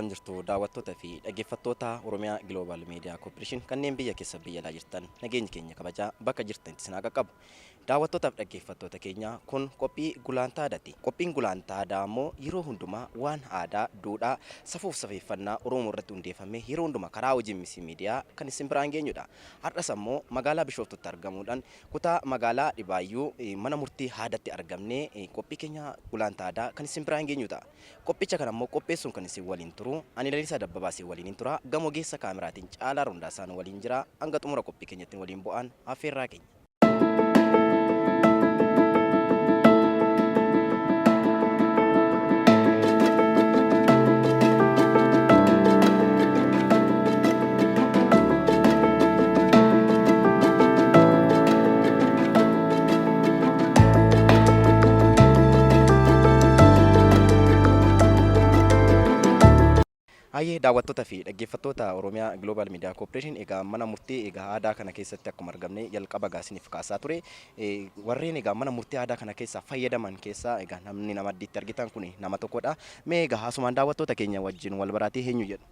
Akkam jirtu daawwattoota fi dhaggeeffattoota Oromiyaa Global Media Corporation kanneen biyya keessa biyya alaa jirtan nageenyi keenya kabajaa bakka jirtanitti isin haa qabu. Daawwattootaaf dhaggeeffattoota keenya kun qophii Gulaantaa Aadaati. Qophiin Gulaantaa Aadaa immoo yeroo hundumaa waan aadaa, duudhaa, safuuf safeeffannaa Oromoo irratti hundeeffamee yeroo hundumaa karaa hojii miidiyaa kan isin biraan geenyudha. Har'as immoo magaalaa Bishooftutti argamuudhaan kutaa magaalaa Dhibaayyuu mana murtii aadaatti argamnee qophii keenya Gulaantaa Aadaa kan isin biraan geenyudha. Qophicha kana immoo qopheessuun kan isin waliin turu ani Lalisaa Dabbabaa isin waliin tura gamoo geessa kaameraatiin Caalaa Rundaasaan waliin jira hanga xumura qophii keenyatti waliin bu'aan affeerraa keenya. Ayyee daawwattoota fi dhaggeeffattoota Oromiyaa Global Media Corporation egaa mana murtii egaa aadaa kana keessatti akkuma argamne jalqaba gaasiniif kaasaa ture warreen egaa mana murtii aadaa kana keessaa fayyadaman keessaa egaa namni nama addiitti argitan kun nama tokkodha. Mee egaa haasumaan daawwattoota keenya wajjin wal baraatee eenyu jedhu?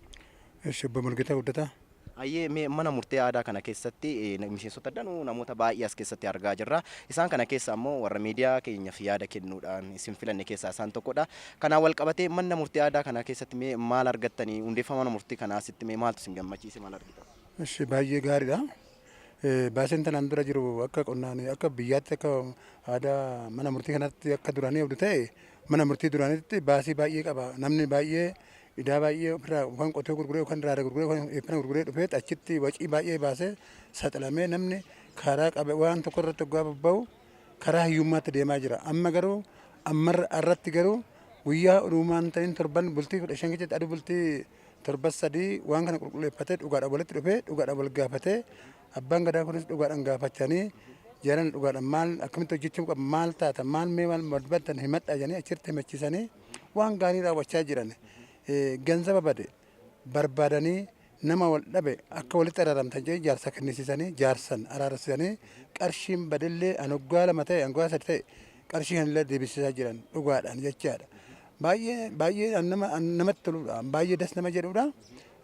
Shibba Mulgeetaa Guddataa. Ayyee mee mana murtii aadaa kana keessatti miseensota danuu namoota baay'ee as keessatti argaa jirra. Isaan kana keessaa immoo warra miidiyaa keenyaaf yaada kennuudhaan isin filanne keessaa isaan tokkodha. Kanaan wal qabatee mana murtii aadaa kana keessatti mee maal argattanii hundeeffama mana murtii kanaa asitti mee maaltu isin gammachiise maal argitan? Eshi baay'ee gaariidha. Baaseen tanaan dura jiru akka qonnaan akka biyyaatti akka aadaa mana murtii kanatti akka duraanii abdu ta'e mana murtii duraanitti baasii baay'ee qaba. Namni baay'ee idaa baay'ee ofirraa kan qotee gurguree kan raada gurguree kan eebbina gurguree dhufee achitti wacii baay'ee baasee saaxilamee namni karaa qabe waan tokko irratti waggaa babba'u karaa hiyyummaatti deemaa jira. Amma garuu irratti garuu guyyaa dhumaan ta'in torban bultii 15 keessatti aduu bultii torban 3 waan kana qulqulleeffatee dhugaadhaan walitti dhufee dhugaadhaan wal gaafatee abbaan gadaa kunis dhugaadhaan gaafachanii jaran dhugaadhaan maal akkamitti hojjechuu qaba maal taata maal mee maal madbattan himadhaa jedhanii achitti himachiisanii waan gaarii raawwachaa jiran. Ganzaba bade barbaadanii nama wal dhabe akka walitti araaramtan jedhee jaarsa kennisiisanii jaarsan araarsiisanii qarshiin badillee anoggaa lama ta'e anoggaa sadi ta'e qarshii kanillee deebisisaa jiran dhugaadhaan jechaadha. Baay'ee namatti toludha. Baay'ee das nama jedhudha.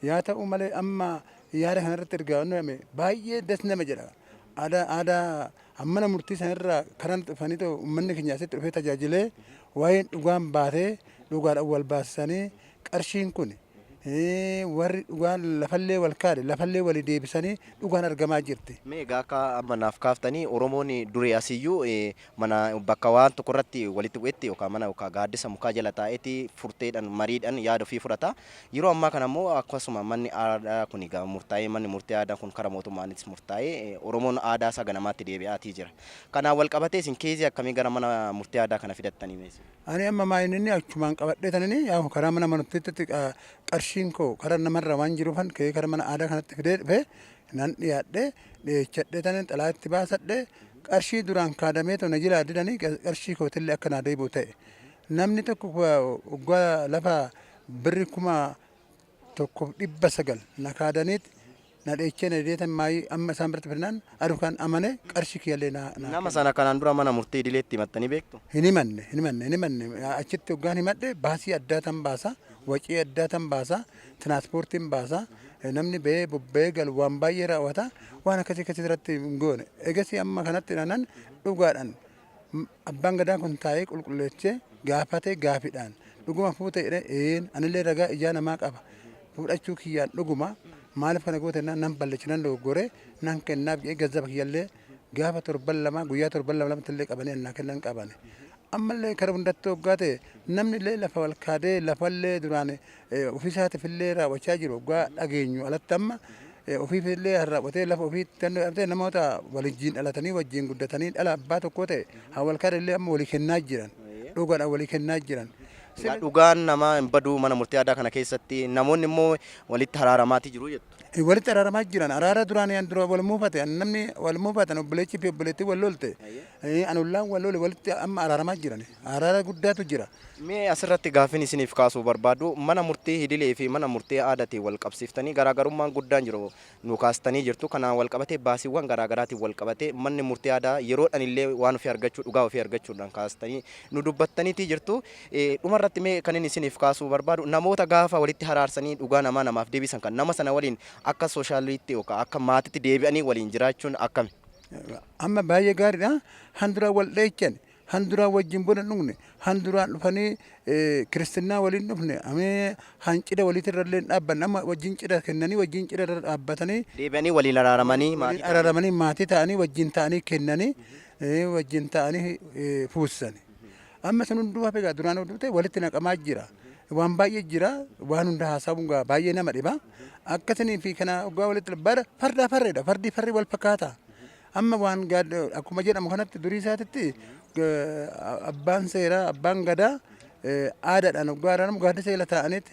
Yaa ta'u malee amma yaada kanarratti ergaa hojjetame baay'ee das nama jedha. Aadaa mana murtii sanarraa karaan dhufanii ta'u uummanni keenya asitti dhufee tajaajilee waa'een dhugaan baatee dhugaadhaan wal baasisanii qarshiin kun warri dhugaan lafallee wal kaade lafallee walii deebisanii dhugaan argamaa jirti. Mee egaa akka amma naaf kaaftanii Oromoon durii asiyyuu mana bakka waan tokko irratti walitti bu'etti yookaan mana yookaan gaaddisa mukaa jala taa'eeti furteedhaan mariidhaan yaada ofii fudhata. Yeroo ammaa kana immoo akkasuma manni aadaa kun egaa murtaa'ee manni murtii aadaa kun karaa mootummaanis murtaa'ee Oromoon aadaa isaa ganamaatti deebi'aatii jira. Kanaan wal qabatee isin keezii akkamii gara mana murtii aadaa kana fidattanii meeshaa? Ani amma maayininni achumaan qabadhee tananii yaa karaa mana murtiitti qarshiin koo karaa namarra waan jiruufan kee karaa mana aadaa kanatti fidee dhufee nan dhiyaadhee dheechadhee tanan xalaatti baasadhee qarshii duraan kaadamee tona jilaa didanii qarshii kootillee akka naa deebi'u ta'e. Namni tokko waggaa lafa birri 1,900 na kaadaniiti na dheechee na deetan maayii amma isaan birti fidnaan aduu kan amane qarshii kiyyallee nama sana kanaan dura mana murtii idileetti himattanii beektu? Hin himanne achitti waggaan himadhe baasii addaa tan baasa wacii addaa tan baasa tiraanspoortiin baasa namni ba'ee bobba'ee galu waan baay'ee raawwata waan akkasii irratti hin goone. Egasii amma kanatti nanan dhugaadhaan abbaan gadaa kun taa'ee qulqulleessee gaafatee gaafiidhaan dhuguma fuutee anillee ragaa ijaa namaa qaba fudhachuu kiyyaan dhuguma. Maaliif kana goote nan balleessinan dogoggoree nan kennaaf jedhee gazzaba kiyyallee gaafa torban lama guyyaa torban lama illee qabanii annaa kennan qabane. Ammallee karaa hundatti waggaa ta'e namni illee lafa wal kaadee lafallee duraan ofiisaatiif illee raawwachaa jiru waggaa dhageenyu alatti amma ofiif illee raawwatee lafa ofiitti namoota waliin dhalatanii wajjin guddatanii dhala abbaa tokkoo ta'e haa wal kaadee illee amma walii kennaa jiran dhugaadhaan walii kennaa jiran. Dhugaan nama hin baduu mana murtii aadaa kana keessatti namoonni immoo walitti haraaramaati jiru jettu. walitti araaramaa jiran araara duraan an dura wal muufate namni wal muufatan obboleechi fi obboleettii wal lolte anullaan wal lole walitti amma araaramaa jiran araara guddaatu jira. Mee asirratti gaaffiin isiniif kaasuu barbaadu mana murtii idilee fi mana murtii aadaatiin wal qabsiiftanii garaagarummaan guddaan jiru nu kaastanii jirtu. Kanaan wal qabatee baasiiwwan garaagaraatiin wal qabatee manni murtii aadaa yeroodhaan illee waan ofii argachuu dhugaa ofii argachuudhaan kaastanii nu dubbattaniitii jirtu. Dhumarratti mee kan inni isiniif kaasuu barbaadu namoota gaafa walitti araarsanii dhugaa namaaf deebisan kan nama sana waliin akka sooshaaliitti yookaan akka maatiitti deebi'anii waliin jiraachuun akkami? Amma baay'ee gaariidha. Handura wal dheechan. Handura wajjin bona dhugne handuraan dhufanii kiristinnaa waliin dhufne amee hancidha waliitirrallee dhaabban amma wajjin cidha kennanii wajjin cidha dhaabbatanii deebi'anii waliin araaramanii maatii ta'anii wajjin ta'anii kennanii wajjin ta'anii fuussani. Amma sun hunduu hafe gaa duraan hunduu ta'e walitti naqamaa jira. Waan baay'ee jira waan hunda haasa'uun gaa baay'ee nama dhiba. Akkasanii fi kana ogaa walitti bara fardaa farreedha fardi wal fakkaata. Amma waan akkuma jedhamu kanatti durii isaatitti abbaan seeraa abbaan gadaa aadaadhaan ogaadhaan gaaddisa seela taa'aniit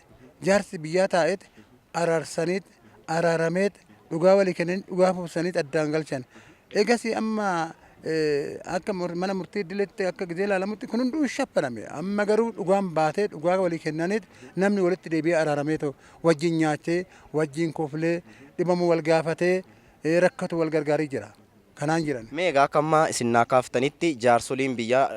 jaarsi biyyaa taa'eet araarsaniit araarameet dhugaa walii kennanii dhugaa fuusaniit addaan galchan. Egas amma akka mana murtii idileetti akka gizee ilaalamutti kun hunduu shaffaname. Amma garuu dhugaan baatee dhugaa walii kennaniit namni walitti deebi'ee araaramee wajjin nyaachee wajjin koflee dhibamuu wal gaafatee rakkatu wal gargaarii jira. Kanaan jiran. Mee egaa akka ammaa isin naa kaaftanitti jaarsoliin biyyaa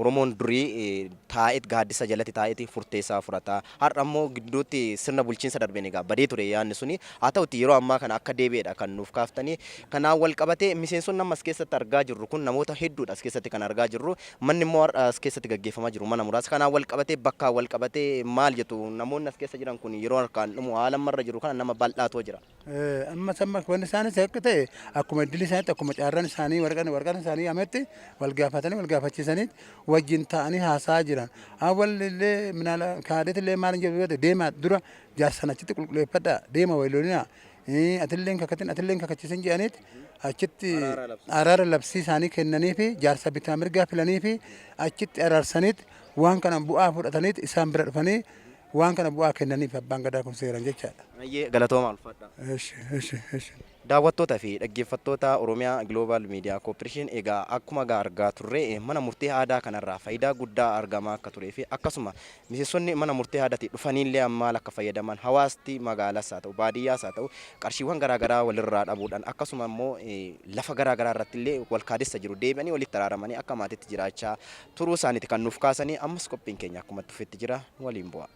Oromoon durii taa'eet gaaddisa jalatti taa'eeti furteessaa furataa. Har'a ammoo gidduutti sirna bulchiinsa darbeen egaa badee ture yaadni suni. Haa ta'utti yeroo ammaa kana akka deebi'eedha kan nuuf kaaftanii. Kanaan wal qabatee miseensonni amma as keessatti argaa jirru kun namoota hedduudha as keessatti kan argaa jirru. Manni immoo har'a as keessatti gaggeeffamaa jiru mana muraasa. Kanaan wal qabatee bakka wal qabatee maal jettu namoonni as keessa jiran kun yeroo harkaan dhumu haala marra jiru kana nama bal'aatoo jira. Amma samma wanti isaanis akka ta'e akkuma iddili isaaniitti akkuma caarraan isaanii warqaan isaanii ametti wal gaafatanii wal gaafachiisanii wajjin ta'anii haasaa jiran. Awwalillee minaala kaadeetillee maal jedhu deema dura jaarsan achitti qulqulleeffadha deema wayloonina atilleen kakachiisan jedhaniit achitti araara labsii isaanii kennanii fi jaarsa bitaa mirgaa filanii fi achitti araarsaniit waan kana bu'aa fudhataniit isaan bira dhufanii waan kana bu'aa kennaniif abbaan gadaa kun seeran jechaadha. Galatooma ulfaadha. Daawwattootaa fi dhaggeeffattoota Oromiyaa Global Media Corporation egaa akkuma argaa turre mana murtii aadaa kanarraa faayidaa guddaa argamaa akka turee fi akkasuma miseensonni mana murtii aadaatti dhufaniillee amma akka fayyadaman hawaasti magaalaas haa ta'u baadiyyaas haa ta'u qarshiiwwan garaagaraa walirraa dhabuudhaan akkasuma immoo lafa garaagaraa irratti illee wal kaadessa jiru deebi'anii walitti araaramanii akka maatiitti jiraachaa turuu isaaniiti kan nuuf kaasanii ammas qophiin keenya akkuma tufetti jira waliin bu'a.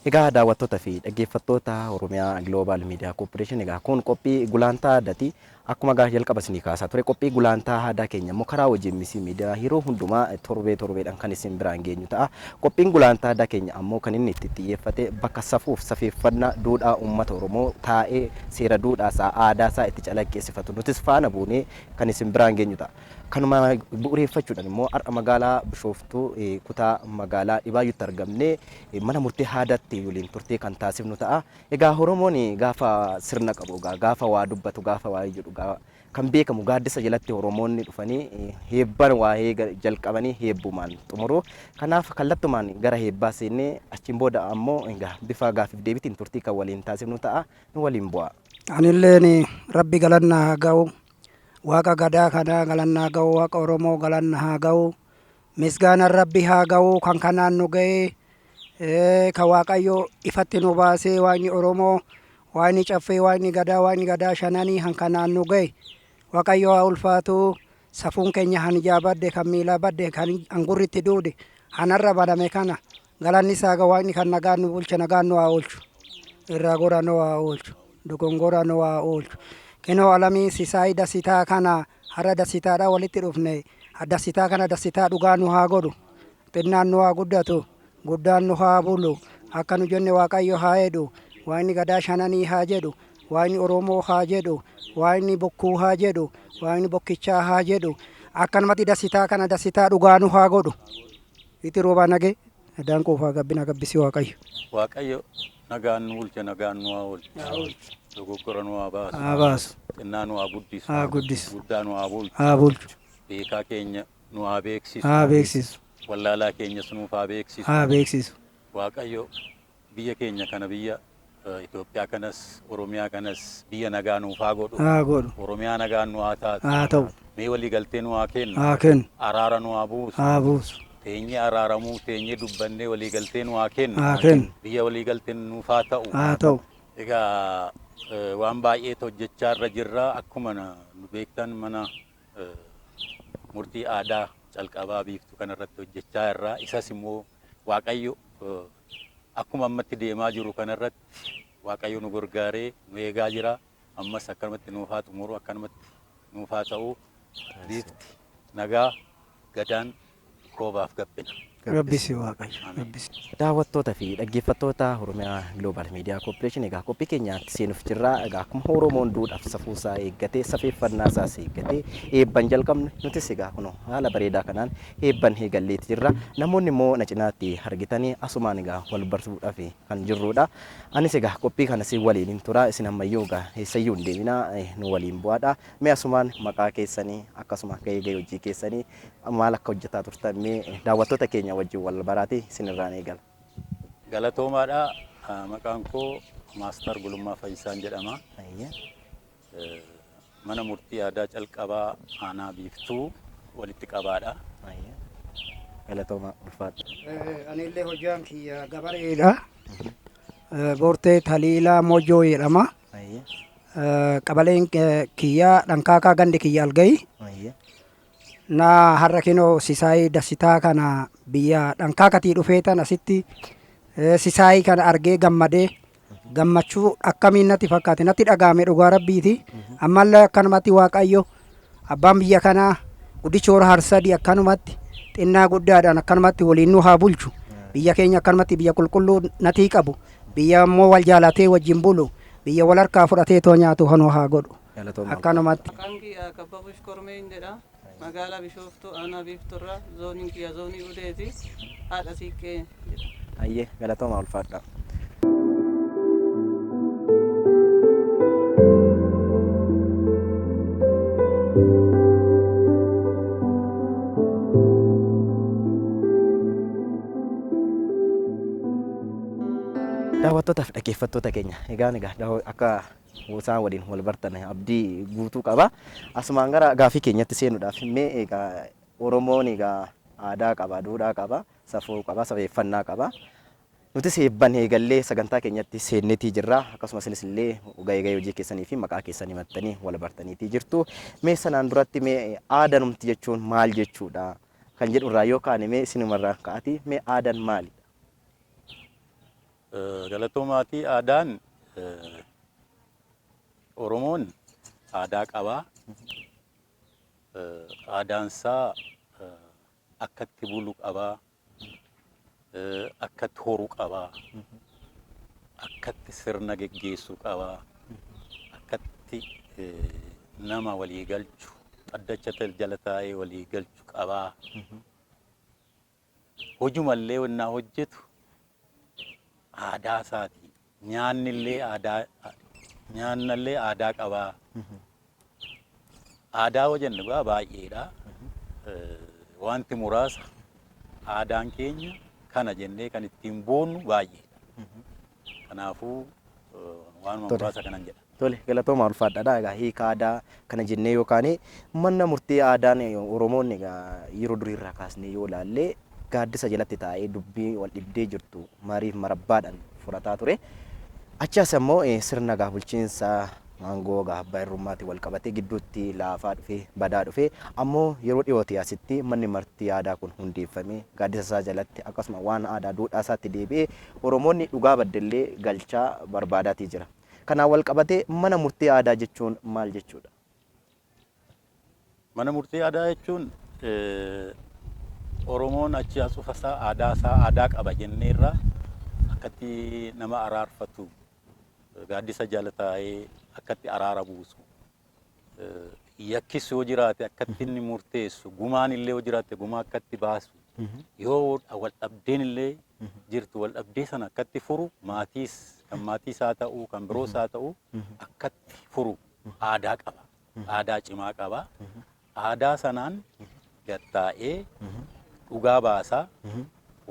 Egaa daawwattoota fi dhaggeeffattoota Oromiyaa Global Media Corporation egaa kun qophii gulantaa aadaati. Akkuma jalqaba isinii kaasaa ture qophii gulantaa aadaa keenya immoo karaa wajjin misii miidiyaa yeroo hundumaa torbeedhaan kan isin biraan geenyu ta'a. Qophiin gulantaa aadaa keenya ammoo kan inni itti xiyyeeffate bakka safuuf safeeffannaa duudhaa uummata Oromoo taa'ee seera duudhaasaa aadaasaa itti calaqqeessifatu nutis faana buunee kan isin biraan geenyu ta'a. Kanuma bu'uureeffachuudhaan immoo har'a magaalaa Bishooftuu kutaa magaalaa Dhibaayyuutti argamnee mana murtii aadaatti waliin turtee kan taasifnu ta'a. Egaa Oromoon gaafa sirna qabu gaafa waa dubbatu gaafa waa jedhu kan beekamu gaaddisa jalatti Oromoonni dhufanii heebban waa'ee jalqabanii heebbumaan xumuru. Kanaaf kallattumaan gara heebbaa seennee achiin booda ammoo bifa gaaffiif deebiitiin turtii kan waliin taasifnu ta'a. Nu waliin bu'a. Anilleen Rabbi galanna haa ga'u. Waaqa gadaa kanaa galanna haa ga'u. Waaqa Oromoo galanna haa ga'u. Misgaana Rabbi haa ga'u kan kanaan nu ga'e kan Waaqayyo ifatti nu baasee waa'ni Oromoo waa'ni caffee waa'ni gadaa shananii kan kanaan nu ga'e Waaqayyo haa ulfaatu. Safuun keenya han ijaa badde kan miilaa badde kan angurritti duude hanarra badame kana galanni isaa ga'u waa'ni kan nagaan nu bulche nagaan nu haa oolchu. Irraa gora nu haa oolchu. Dogongora nu haa oolchu. Kinoo alamii sisaayii dasitaa kana har'a dasitaadhaa walitti dhufne dasitaa kana dasitaa dhugaa nu haa godhu. Xinnaan nu haa guddatu. Guddaan nu haa bulu. Akka nu jenne Waaqayyo haa jedhu. Waa'ni gadaa shananii haa jedhu. Waa'ni Oromoo haa jedhu. Waa'ni bokkuu haa jedhu. Waa'ni bokkichaa haa jedhu. akkanumatti dasitaa kana dasitaa dhugaanu haa godhu itti roobaa nagee daan quufaa gabbina gabbisi waaqayyo. Waaqayyo nagaan nu bulche nagaan nu haa oolchu. Dogoggora nu haa Haa baasu. xinnaa nu haa Haa guddisu. guddaa nu haa bulchu. Haa bulchu. Beekaa keenya nu haa beeksisu. Haa beeksisu. Wallaalaa keenyas nuuf haa beeksisu. Haa beeksisu. Waaqayyo biyya keenya kana biyya Itoophiyaa kanas Oromiyaa kanas biyya nagaa nuuf haa godhu. Haa godhu. Oromiyaa nagaan nu haa taatu. Haa ta'u. Mee walii galtee nu haa kennu. Haa kennu. Araara nu haa buusu. Haa buusu. Teenyee araaramuu teenyee dubbannee walii galtee nu haa kennu. Haa kennu. Biyya walii galtee nuuf haa ta'u. Haa ta'u. Egaa waan baay'ee hojjechaa irra jirra akkuma nu beektan mana murtii aadaa calqabaa biiftuu kanarratti hojjechaa irra isas immoo Waaqayyo akkuma ammatti deemaa jiru kanarratti Waaqayyo nu gargaaree nu eegaa jira ammas akkanumatti nuuf haa xumuru akkanumatti nuuf haa ta'u biifti nagaa gadaan roobaaf gabbina. Rabbisi waaqayyo. Rabbisi. Daawwattoota fi dhaggeeffattoota Oromiyaa Global Media Corporation egaa qophii keenyaatti seenuuf jirra. Egaa akkuma Oromoon duudhaaf safuusaa eeggatee safeeffannaa isaas eeggatee eebban jalqabne nutis egaa kun haala bareedaa kanaan eebban eegalleeti jirra. Namoonni immoo na cinaatti argitanii asumaan egaa wal barsuudhaaf kan jirrudha. Anis egaa qophii kana si waliin tura isin ammayyuu egaa eessayyuu hin deemina nu waliin bu'aadha. Mee asumaan maqaa keessanii akkasuma gahee hojii keessanii maal akka hojjetaa turtan mee daawwattoota keenya wajjin wal baraati isinirraan eegala. Galatoomaadha. Maqaan koo Maastar Gulummaa Fayyisaan jedhama. Mana murtii aadaa calqabaa aanaa biiftuu walitti qabaadha. Galatoomaa ulfaadha. Anillee hojjaan kiyya gabareedha. Boortee Taliilaa Mojoo jedhama. Qabaleen kiyya dhankaakaa gandi kiyya algayi. Na har'a kinoo sisaayii dasitaa kana biyya dhankaakatii dhufeetan asitti sisaayii kana argee gammadee gammachuu akkamiin natti fakkaate natti dhagaame dhugaa rabbiiti ammallee akkanumatti waaqayyo abbaan biyya kanaa guddichoora harsadii akkanumatti xinnaa guddaadhaan akkanumatti waliin nu haa bulchu biyya keenya akkanumatti biyya qulqulluu natii qabu biyya immoo wal jaalatee wajjin bulu biyya wal harkaa fudhatee too nyaatu hanoo haa godhu akkanumatti. Magaalaa Bishooftuu aanaa biiftuurraa zooniin kiyya zoonii Udeeti haadha siiqqee. Ayyee galatoomaa ulfaadha. Daawwattootaaf dhaggeeffattoota keenya egaan akka isaan waliin wal bartan abdii guutuu qaba. Asumaan gara gaafii keenyatti seenuudhaaf mee egaa Oromoon egaa aadaa qaba, duudhaa qaba, safuu qaba, safeeffannaa qaba. Nutis eebban eegallee sagantaa keenyatti seennetii jirra. Akkasumas illee gahee hojii keessanii fi maqaa keessanii himattanii wal bartaniitii jirtu. Mee sanaan duratti mee aadanumti jechuun maal jechuudha? Kan jedhu irraa yookaan mee isinumarraa ka'atii mee aadaan maali? Galatoomaatii aadaan Oromoon aadaa qabaa. Aadaansaa akkatti bulu qabaa. Akkatti horuu qabaa. Akkatti sirna geggeessuu qabaa. Akkatti nama walii galchu dhaddacha jala taa'ee walii galchu qabaa. Hojumallee wannaa hojjetu aadaa isaati. Nyaannallee aadaa qabaa. Aadaa wajanne baay'eedha. Wanti muraasa aadaan keenya kana jennee kan ittiin boonnu baay'eedha. Kanaafuu waanuma muraasa kanan jedha. Tole galatooma ulfaadhaadha. Egaa hiika aadaa kana jennee yookaan manna murtii aadaan Oromoon egaa yeroo durii irraa kaasnee yoo ilaalle gaaddisa jalatti taa'ee dubbii wal dhibdee jirtu mariif marabbaadhaan furataa ture. Achaas immoo sirna bulchiinsa aangoo abbaa irrummaatiin wal qabatee gidduutti laafaa dhufee badaa dhufee ammoo yeroo dhiyootii asitti manni murtii aadaa kun hundeeffamee gaaddisa isaa jalatti akkasuma waan aadaa duudhaa isaatti deebi'ee Oromoonni dhugaa baddallee galchaa barbaadaatii jira. Kanaan wal qabatee mana murtii aadaa jechuun maal jechuudha? Mana murtii aadaa jechuun Oromoon achi as ufasaa aadaa qaba jenneerra akkatti nama araarfatu gaaddisa jala taa'ee akkatti araara buusu yakkis yoo jiraate akkatti inni murteessu gumaan illee yoo jiraate gumaa akkatti baasu yoo wal dhabdeen illee jirtu wal dhabdee sana akkatti furu maatiis kan maatiis haa ta'u kan biroos haa ta'u akkatti furu aadaa qaba. Aadaa cimaa qaba. Aadaa sanaan gattaa'ee dhugaa baasaa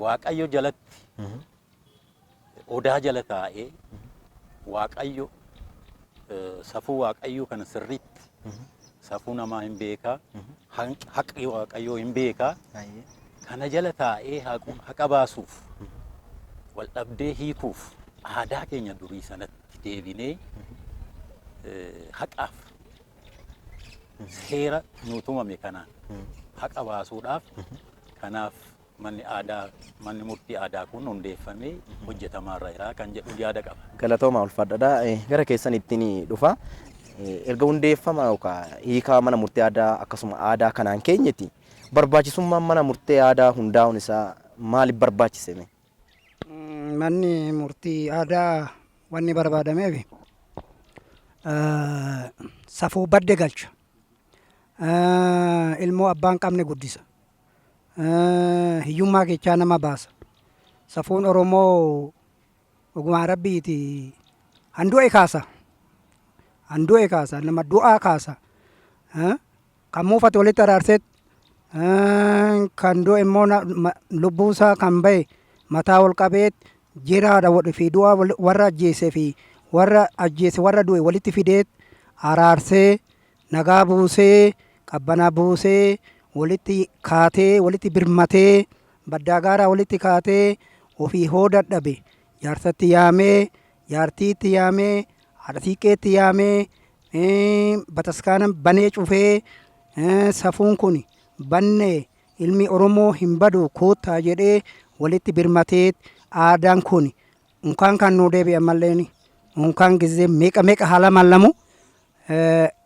Waaqayyo jalatti odaa jala taa'ee Waaqayyo safuu Waaqayyo kana sirriitti safuu namaa hin beekaa haqi Waaqayyoo hin beekaa kana jala taa'ee haqa baasuuf wal dhabdee hiikuuf aadaa keenya durii sanatti deebinee haqaaf seera nuutumame kanaan haqa baasuudhaaf kanaaf manni murtii aadaa kun hundeeffamee hojjetamaarra jira kan jedhu yaada qaba. Galatooma ulfaadhaadha. Gara keessan ittiin dhufa. Erga hundeeffama yookaan hiikaa mana murtii aadaa akkasuma aadaa kanaan keenyatti barbaachisummaan mana murtii aadaa hundaa'uun isaa maaliif barbaachiseme? Manni murtii aadaa wanni barbaadameef safuu badde galcha. Ilmoo abbaan qabne guddisa. Hiyyummaa keessaa nama baasa. Safuun Oromoo ogumaa rabbiiti handu'e kaasa. Handu'e kaasa nama du'aa kaasa. Kan muufate walitti araarseet kan du'e immoo lubbuusaa kan bahe mataa ol qabeet jiraadha fi du'aa warra ajjeese fi warra ajjeese warra du'e walitti fideet araarsee nagaa buusee qabbanaa buusee walitti kaatee walitti birmatee baddaa gaaraa walitti kaatee ofii hoo dadhabe jaarsatti yaamee jaartiitti yaamee haadhatiiqqeetti yaamee bataskaana banee cufee safuun kun bannee ilmi Oromoo hin badu koottaa jedhee walitti birmatee aadaan kun unkaan kan nuu deebi'e malleen unkaan gizee meeqa haala mallamu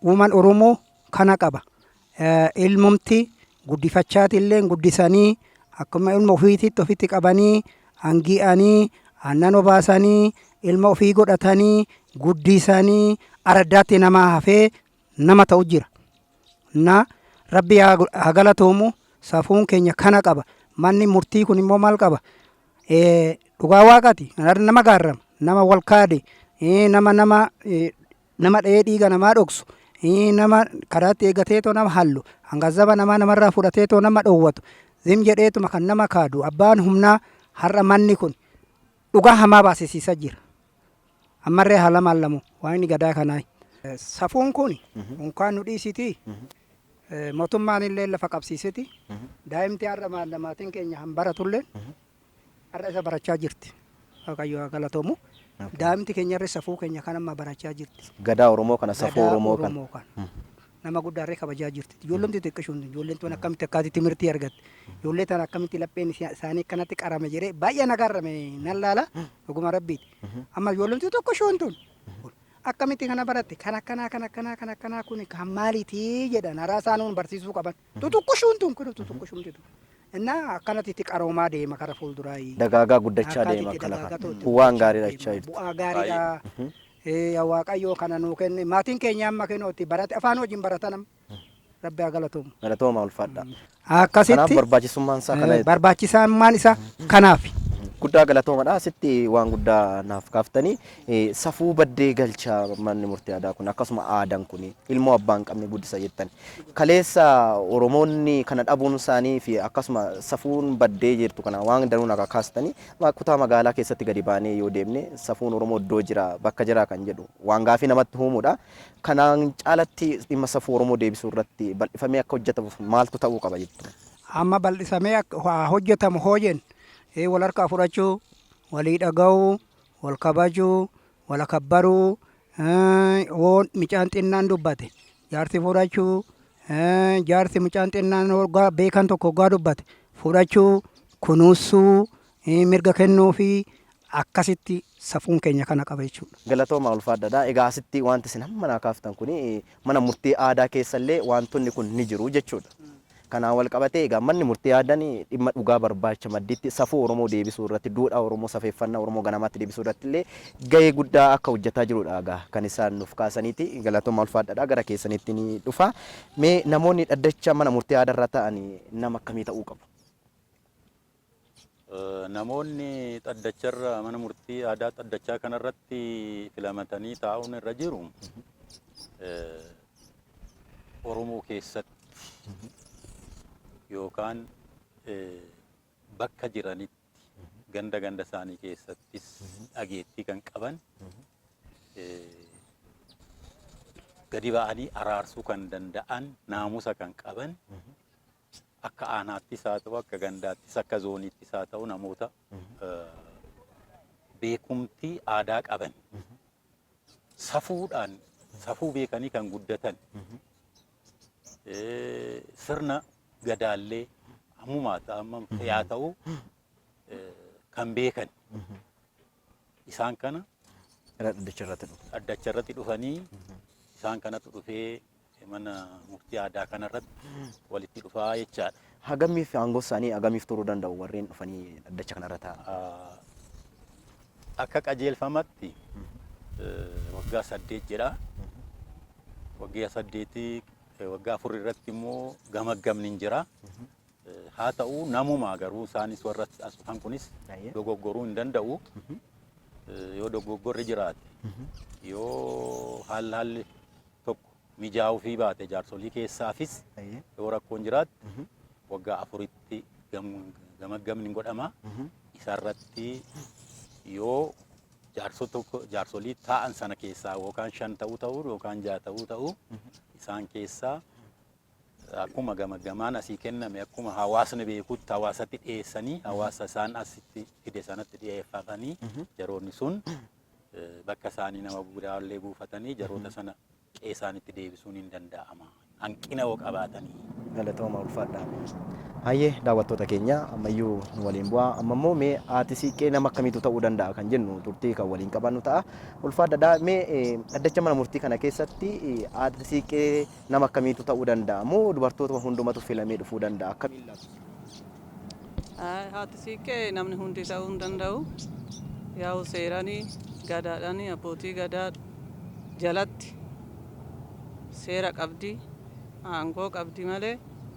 uuman Oromoo kana qaba. Ilmumti guddifachaati illee guddisanii akkuma ilma ofiititti ofitti qabanii hangi'anii aannan obaasanii ilma ofii godhatanii guddisanii araddaatti namaa hafee nama ta'u jira. Na rabbi haa galatoomu safuun keenya kana qaba. Manni murtii kun immoo maal qaba? Dhugaa waaqati nama gaarrama nama wal kaade nama dha'ee dhiiga namaa dhoksu nama karaatti eegateetoo nama hallu hangazaba namarraa fudhateetoo nama dhoowwatu zim jedheetuma kan nama kaadu abbaan humnaa har'a manni kun dhugaa hamaa baasisiisa jira. Ammarree haala maallamu waan inni gadaa kanaa. Safuun kun unkaan nu dhiisiti mootummaan illee lafa qabsiisiti daa'imti har'a maallammaatiin keenya hanbaratullee har'a isa barachaa jirti. Waaqayyo haa galatoomu. Daa'imti keenyarree safuu keenya kan amma barachaa jirti. Gadaa Oromoo kana safuu Oromoo kana. Nama guddaarree kabajaa jirti. Ijoolleen xixiqqashuun ijoolleen tun akkamitti akkaatii timirtii argatte. Ijoollee tan akkamitti lapheen isaanii akkanatti qarame jedhee baay'ee nagarrame nan laala dhuguma rabbiiti. Amma ijoolleen xixiqqashuun tun akkamitti kana baratte kan akkanaa kun kan maaliiti jedhan haraa isaanuun barsiisuu qaban. Xixiqqashuun tun kun xixiqqashuun tun. እና akkanatti qaroomaa deema kara fuulduraa dagaagaa guddachaa deema kana bu'aan gaariidha jechaa jirtu. Bu'aa gaariidha. Waaqayyoo kana nuu kenne maatiin keenya amma kennuutti barate afaan wajjin baratanam rabbi haa galatoomu. Galatooma ulfaadha. Akkasitti kanaaf barbaachisummaan isaa kana barbaachisummaan isaa kanaaf. Guddaa galatoomadha. Asitti waan guddaa naaf kaaftanii safuu baddee galchaa manni murtii aadaa kun akkasuma aadaan kun ilmoo abbaan qabne guddisa jettan. Kaleessa Oromoonni kana dhabuun isaanii fi akkasuma safuun baddee jirtu kana waan danuun akka kaastanii kutaa magaalaa keessatti gadi baanee yoo deemne safuun Oromoo iddoo jira bakka jira kan jedhu waan gaafii namatti uumuudha. Kanaan caalatti dhimma safuu Oromoo deebisuu irratti bal'ifamee akka hojjetamuuf maaltu ta'uu qaba jettu? Amma bal'isamee hojjetamu hoojen wal harkaa fudhachuu, walii dhaga'uu, wal kabajuu, wal kabbaruu, mucaan xinnaan dubbate jaarsi fudhachuu, jaarsi mucaan xinnaan beekan tokko hoggaa dubbate fudhachuu, kunuunsuu, mirga kennuu fi akkasitti safuun keenya kana qaba jechuudha. Galatooma ulfaadhaadha. Egaa asitti wanti isin hamma naa kaaftan kun mana murtii aadaa keessallee wantoonni kun ni jiru jechuudha. Kanaan wal qabatee egaa manni murtii aadaa dhimma dhugaa barbaacha maddiitti safuu Oromoo deebisuu irratti duudhaa Oromoo safeeffannaa Oromoo ganamaatti deebisuu irratti illee gahee guddaa akka hojjetaa jirudha egaa kan isaan nuuf kaasaniiti galatooma ulfaadhaadha gara keessanitti ni dhufa. Mee namoonni dhaddacha mana murtii aadaa irra ta'an nama akkamii ta'uu qabu? Namoonni dhaddacharra mana murtii aadaa dhaddachaa kanarratti filamatanii taa'uun irra jiru Oromoo keessatti yookaan bakka jiranitti ganda isaanii keessattis dhageettii kan qaban gadi ba'anii araarsuu kan danda'an naamusa kan qaban akka aanaattis haa ta'u akka gandaattis akka zooniittis haa ta'u namoota beekumtii aadaa qaban safuudhaan safuu beekanii kan guddatan sirna gadaallee ammumaa yaa ta'u kan beekan isaan kana dhaddacharratti dhufanii isaan kanatu dhufee mana murtii aadaa kanarratti walitti dhufaa jechaadha. Hagamiif aangoo isaanii hagamiif turuu danda'u warreen dhufanii dhaddacha kanarra taa'an? Akka qajeelfamatti waggaa 8 jedha. Waggaa 8 waggaa 4 irratti immoo gamaggamni hin jira. Haa ta'u namumaa garuu isaanis warra as dhufan kunis dogoggoruu hin danda'u. Yoo dogoggorri jiraate yoo haalli tokko mijaa'uu fi baate jaarsolii keessaafis yoo rakkoon jiraatte waggaa 4tti gamaggamni godhama. Isarratti yoo jaarsolii taa'an sana keessaa yookaan 5 ta'uu yookaan 6 ta'uu isaan keessaa akkuma gamaggamaan asii kenname akkuma hawaasni beekutti hawaasatti dhiyeessanii hawaasa isaan asitti fide sanatti dhiyeeffatanii jaroonni sun bakka isaanii nama biraallee buufatanii jaroota sana qeesaanitti deebisuun hin danda'ama. Hanqina yoo qabaatanii. Galatooma ulfaadha. Hayyee daawwattoota keenya ammayyuu nu waliin bu'aa amma immoo mee haati siiqqee nama akkamiitu ta'uu danda'a kan jennu turtii kan waliin qabannu ta'a. Ulfaadha mee dhaddacha mana murtii kana keessatti haati siiqqee nama akkamiitu ta'uu danda'a moo dubartoota hundumatu filamee dhufuu danda'a akkamiin laatu? Haati siiqqee namni hundi ta'uu hin danda'u. Yaa'u seeranii gadaadhaanii abbootii gadaa jalatti seera qabdi aangoo qabdi malee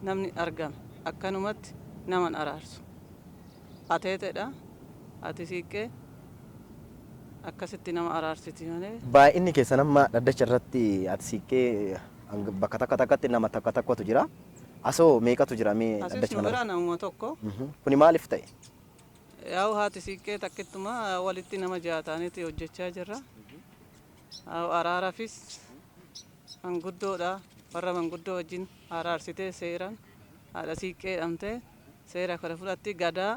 namni argame akkanumatti naman araarsu. Ateetedha ati siiqqee akkasitti nama araarsiti malee. Baay'inni keessan amma dhaddacha irratti ati siiqqee bakka takkatti nama takkatu jira. Asoo meeqatu jira mee dhaddacha kana? Asii nu namuma tokko. Kuni maaliif ta'e? Yaa'u haati siiqqee takkittuma walitti nama jaataaniiti hojjechaa jirra. Araarafis manguddoodha warra manguddoo wajjin araarsitee seeraan haadha siiqqee dhamtee seera kana fudhatti gadaa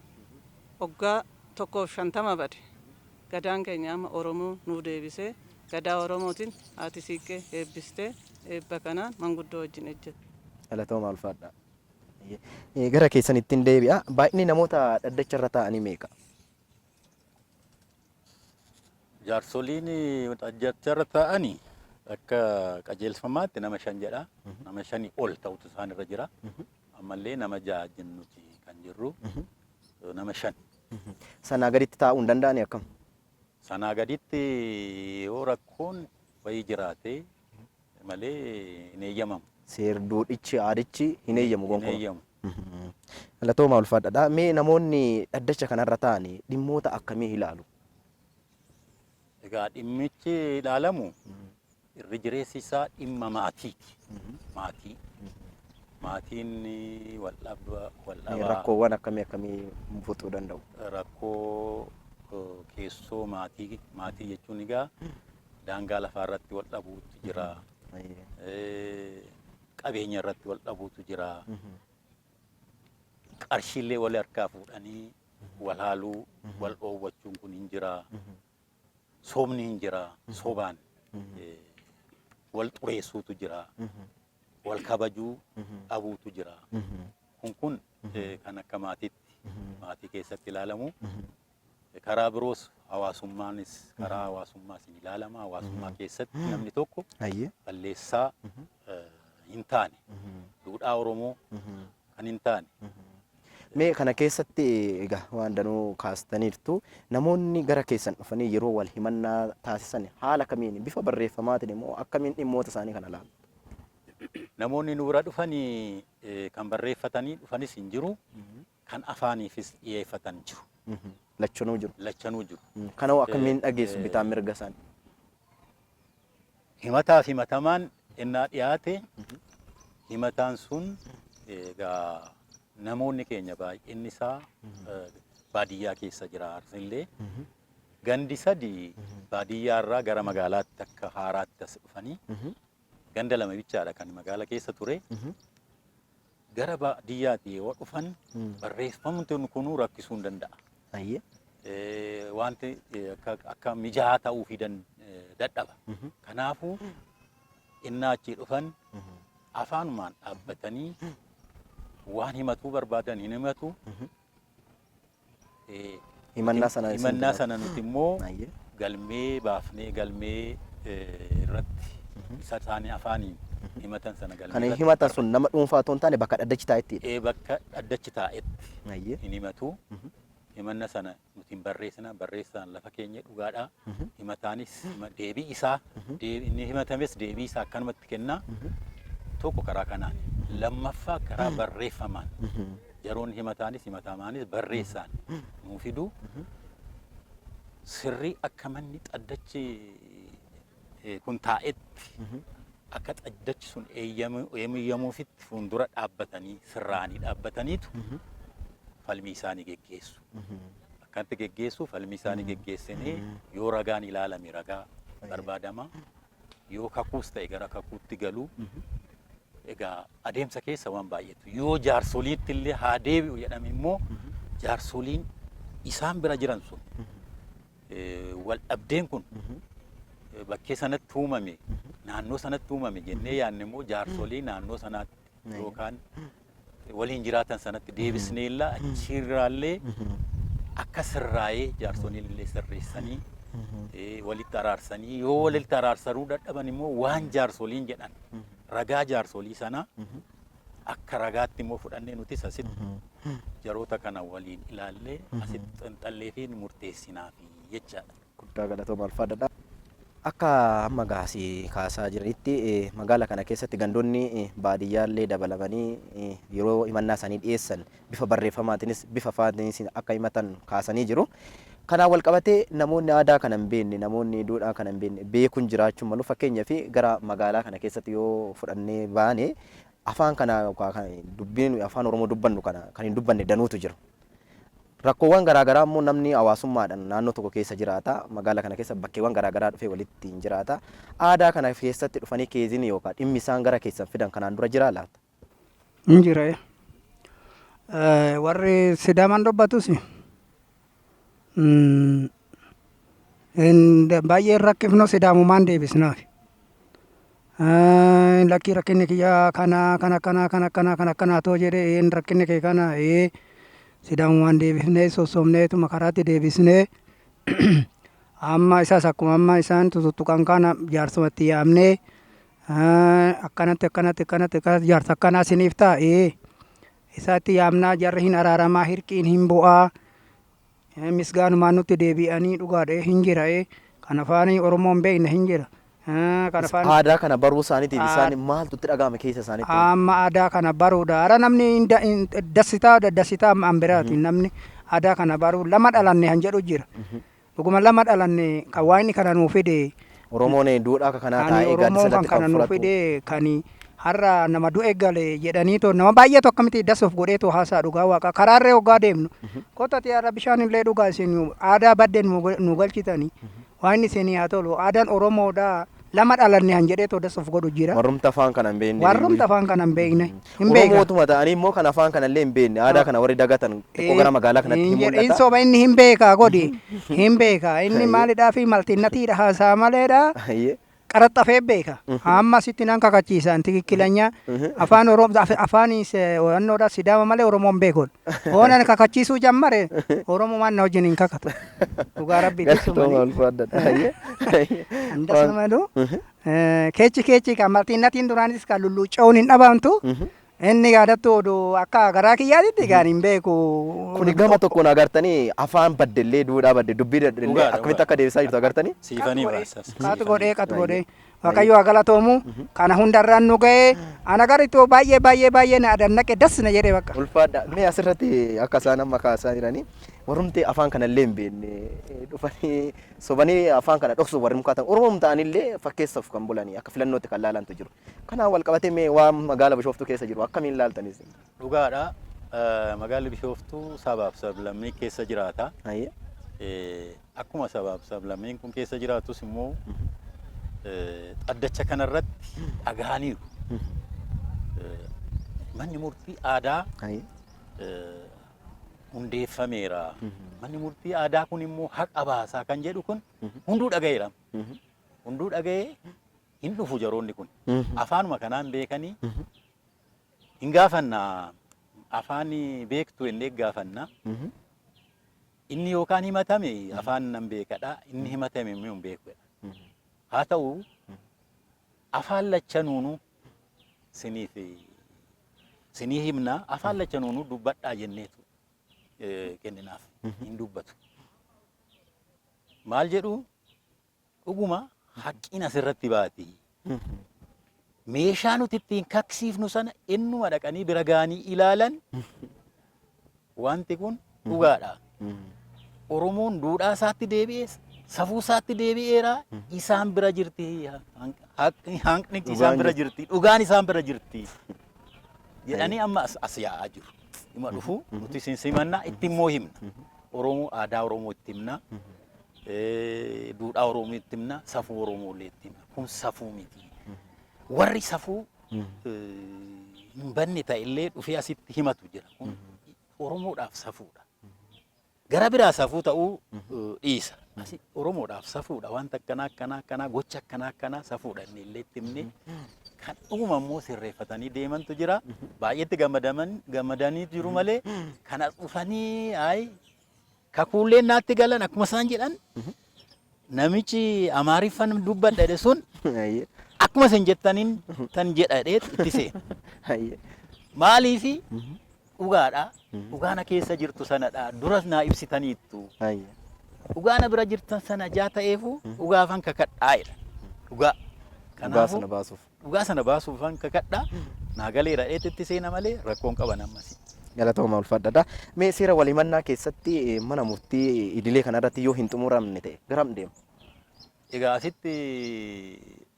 waggaa 150 bade. Gadaan keenya amma Oromoo nuu deebisee gadaa Oromootiin haati siiqqee eebbistee eebba kanaan manguddoo wajjin ejjette. Galatooma ulfaadha. Gara keessanitti hin deebi'a. Baay'inni namoota dhaddacha irra taa'anii meeqa? Jaarsoliin dhaddacharra taa'anii akka qajeelfamaatti nama 5 jedha. Nama 5 ol ta'utu isaan irra jira. Ammallee nama 6 jennuti kan jirru nama 5. Sanaa gaditti taa'uu hin danda'ani akkam? Sanaa gaditti yoo rakkoon wayii jiraate malee hin eeyyamamu. Seerduudhichi aadichi hin eeyyamu gonkumaa. Galatooma ulfaadha. Mee namoonni dhaddacha kanarra taa'anii dhimmoota akkamii ilaalu? Egaa dhimmichi ilaalamu irri jireessi isaa dhimma maatiiti. Maatiin waldhabaa rakkoowwan akkamii fuxuu danda'u? Rakkoo keessoo maatii jechuun egaa daangaa lafaa irratti wal dhabuutu jira. Qabeenya irratti wal dhabuutu jira. Qarshiillee wal harkaa fuudhanii wal haaluu wal dhoowwachuun kun hin jira. Soomni hin jira. Sobaan wal xureessuutu jira. Wal kabajuu dhabuutu jira. Kun kan akka maatiitti maatii keessatti ilaalamu. Karaa biroos hawaasummaanis karaa hawaasummaas ni ilaalama. Hawaasummaa keessatti namni tokko balleessaa hin taane duudhaa Oromoo kan hin taane. Mee kana keessatti egaa waan danuu kaastaniirtu namoonni gara keessan dhufanii yeroo wal himannaa taasisan haala kamiin bifa barreeffamaatiin immoo akkamiin dhimmoota isaanii kana laalu? Namoonni nu bira dhufanii kan barreeffatanii dhufanis hin jiru, kan afaaniifis dhiyeeffatan jiru. Lachanuu jiru. Lachanuu jiru. Kana akkamiin dhageessu bitaa mirga isaanii? Himataa fi himatamaan innaa dhiyaate himataan sun egaa namoonni keenya baay'inni isaa baadiyyaa keessa jiraatan gandi sadii baadiyyaa irraa gara magaalaatti akka haaraatti as dhufanii ganda lama bichaadha kan magaala keessa ture. Gara baadiyyaatti yoo dhufan barreeffamni kun rakkisuu hin danda'a. Wanti akka mijaa'aa ta'uu fi dadhaba. Kanaafuu innaa achii dhufan afaanumaan dhaabbatanii waan himatuu barbaadan hin himatu. Himannaa sana nuti immoo galmee baafnee galmee irratti isa isaanii afaaniin himatan sana galmee. Kan himatan sun nama dhuunfaa otoo hin taane bakka dhaddachi taa'etti. Bakka dhaddachi taa'etti hin himatu. Himanna sana nuti barreessina barreessaan lafa keenya dhugaadha. Himataanis deebii isaa inni himatames deebii isaa akkanumatti kenna. Tokko karaa kanaan lammaffaa karaa barreeffamaan yeroon himataanis himatamaanis barreessaan nuu fidu sirrii akka manni dhaddachi kun taa'etti akka dhaddachi sun eeyyamuufitti fuuldura dhaabbatanii sirraanii dhaabbataniitu falmii isaanii geggeessu. Akkatti geggeessu falmii isaanii geggeessanii yoo ragaan ilaalame ragaa barbaadama. Yoo kakuus ta'e gara kakuutti galu. Egaa adeemsa keessa waan baay'eetu yoo jaarsoliitti illee haa deebi'u jedhame immoo jaarsoliin isaan bira jiran sun wal dhabdeen kun bakkee sanatti uumame naannoo sanatti uumame jennee yaadne immoo jaarsolii naannoo sanaatti yookaan waliin jiraatan sanatti deebisneella achirraallee akka sirraa'ee jaarsoliin illee sirreessanii walitti araarsanii yoo walitti araarsaruu dadhaban immoo waan jaarsoliin jedhan ragaa jaarsolii sana akka ragaatti immoo fudhannee nuti asitti jaroota kana waliin ilaallee asitti xinxallee fi murteessinaa fi jechaadha. Guddaa galatooma alfaadadha. Akka amma gaasii kaasaa jiranitti magaala kana keessatti gandoonni baadiyyaallee dabalamanii yeroo himannaa isaanii dhiyeessan bifa barreeffamaatiinis bifa afaaniinis akka himatan kaasanii jiru. Kanaan wal qabatee namoonni aadaa kana hin beekne namoonni duudhaa kana hin beekne beekuun jiraachuun malu fakkeenyaaf gara magaalaa kana keessatti yoo fudhannee baane afaan kana dubbiin afaan Oromoo dubbannu kana kan hin dubbanne danuutu jira. Rakkoowwan garaagaraa immoo namni hawaasummaadhaan naannoo tokko keessa jiraata. Magaalaa kana keessa bakkeewwan garaagaraa dhufee walitti hin jiraata. Aadaa kana keessatti dhufanii keeziin yookaan dhimmi isaan gara keessan fidan kanaan dura jiraa laata? Hin jira. Warri Sidaamaan dubbatus baay'ee rakkifnoo Sidaamumaan deebisnaaf. Lakkii rakkinni kiyyaa kana too jedhee rakkinni kee kana Sidaamumaan deebisnee sossobneetuma karaatti deebisnee amma isaas akkuma amma isaan tuttuqan kana jaarsumatti yaamnee akkanatti jaarsa akkanaa isiniif taa'ee isaatti yaamnaa jarri hin araaramaa hirqiin hin bu'aa. Misgaanumaan nutti deebi'anii dhugaadha hin jira. Kan afaan Oromoon beekne hin jira. Aadaa kana baruu isaaniitiif isaan maaltu itti dhagahame keessa isaaniitti? Amma aadaa kana baruudha. Ara namni dassitaa an biraati. Namni aadaa kana baruu lama dhalanne han jedhu jira. Dhuguma lama dhalanne kan waa'inni kana nuu fide. Oromoon duudhaa akka kanaa taa'ee gaaddisalatti kan nuu fide kan har'a nama du'e gale jedhaniitoo nama baay'eetu akkamitti dasuuf godheetu haasaa dhugaa waaqa karaarree hoggaa deemnu kotati har'a bishaan illee dhugaa isin aadaa baddeen nu galchitanii waan isinii haa tolu aadaan Oromoodhaa lama dhalanne han jedheetoo dasuuf godhu jira. Warrumta afaan kana hin beekne. Warrumta afaan kana hin beekne. Oromootuma ta'anii immoo kan afaan kana illee hin beekne aadaa kana warri dagatan xiqqoo gara magaalaa kanatti hin mul'ata. Inni soba inni hin beekaa godhi hin beekaa inni maalidhaa fi maltinnatiidha haasaa maleedha. Qaraxxafee beeka. Amma sitti nan kakachiisan tikikkilanya afaan Oromoo afaanis wannoodha Sidaama malee Oromoon beekon. Oonan kakachiisuu jammare Oromoo waan na wajjin hin kakatu. Dhugaa rabbi Andasumadu keechi kan martinnatiin duraanis kan lulluuca'uun hin dhabaamtu Inni yaadattu oduu akka garaa kiyyaatitti gaan hin beeku. Kuni gama tokkoon agartanii afaan baddellee duudhaa badde dubbii daddellee akkamitti akka deebisaa jirtu agartanii. Siifanii baasas. Qatu godhee. Waaqayyo haa galatoomu kana hundarraan nu ga'ee ana garitti baay'ee na adannaqe das na jedhee bakka. Ulfaadha. Mee asirratti akka isaan amma kaasaa jiranii warrumti afaan kana illee hin beekne dhufanii sobanii afaan kana dhoksu warri mukaatan Oromoom ta'anillee fakkeessaaf kan bulanii akka filannootti kan laalantu jiru. Kanaan wal qabatee mee waan magaala Bishooftuu keessa jiru akkamiin laaltanis? Dhugaadha. Magaalli Bishooftuu sabaaf sablammii keessa jiraata. Akkuma sabaaf sablammiin kun keessa jiraatus immoo addacha kanarratti dhagaaniiru. Manni murtii aadaa hundeeffameera. Manni murtii aadaa kun immoo haqa baasaa kan jedhu kun hunduu dhagayeera. Hunduu dhagayee hin dhufu jaroonni kun. Afaanuma kanaan beekanii hin gaafannaa. Afaan beektu inni gaafannaa. Inni yookaan himatame afaan nan beekadha. Inni himatame immoo hin beekudha. Haa ta'u afaan lachanuunu sinii himna afaan lachanuunu dubbadhaa jenneetu kenninaaf hin dubbatu. Maal jedhu dhuguma haqqiin asirratti baati. Meeshaa nuti ittiin kaksiifnu sana ennuma dhaqanii bira gaanii ilaalan wanti kun dhugaadha. Oromoon duudhaa isaatti deebi'ee safuu isaatti deebi'eera isaan bira jirti hanqnichi isaan bira jirti dhugaan isaan bira jirti jedhanii amma as yaa'aa jiru. Dhuma dhufu nuti simannaa itti immoo himna. Oromoo aadaa Oromoo itti himna. Duudhaa Oromoo itti himna. Safuu Oromoo illee itti himna. Kun safuu miti. Warri safuu hin banne ta'e illee dhufee asitti himatu jira. Kun Oromoodhaaf safuudha. Gara biraa safuu ta'uu dhiisa. Oromoodhaaf safuudha. Wanta akkanaa gocha akkanaa safuudha inni illee itti himne kan dhuguma immoo sirreeffatanii deemantu jira. Baay'eetti gammadanii jiru malee kana dhufanii kakuulleen naatti galan akkuma isaan jedhan namichi Amaariffaan dubbadha sun akkuma isin jettaniin tan jedhadhee itti seena. Maaliifi dhugaadha. Dhugaana keessa jirtu sanadha. Duras naa ibsitaniittu. Dhugaana bira jirtan sana jaa ta'eefu dhugaafan kakadhaa'edha. Dhugaa. Dhugaa sana baasuufan kakadhaa. Naa galeera dheetitti seena malee rakkoon qaban ammas. Galatooma ulfaadha. Mee seera walimannaa keessatti mana murtii idilee kanarratti yoo hin xumuramne ta'e garam deema? Egaa asitti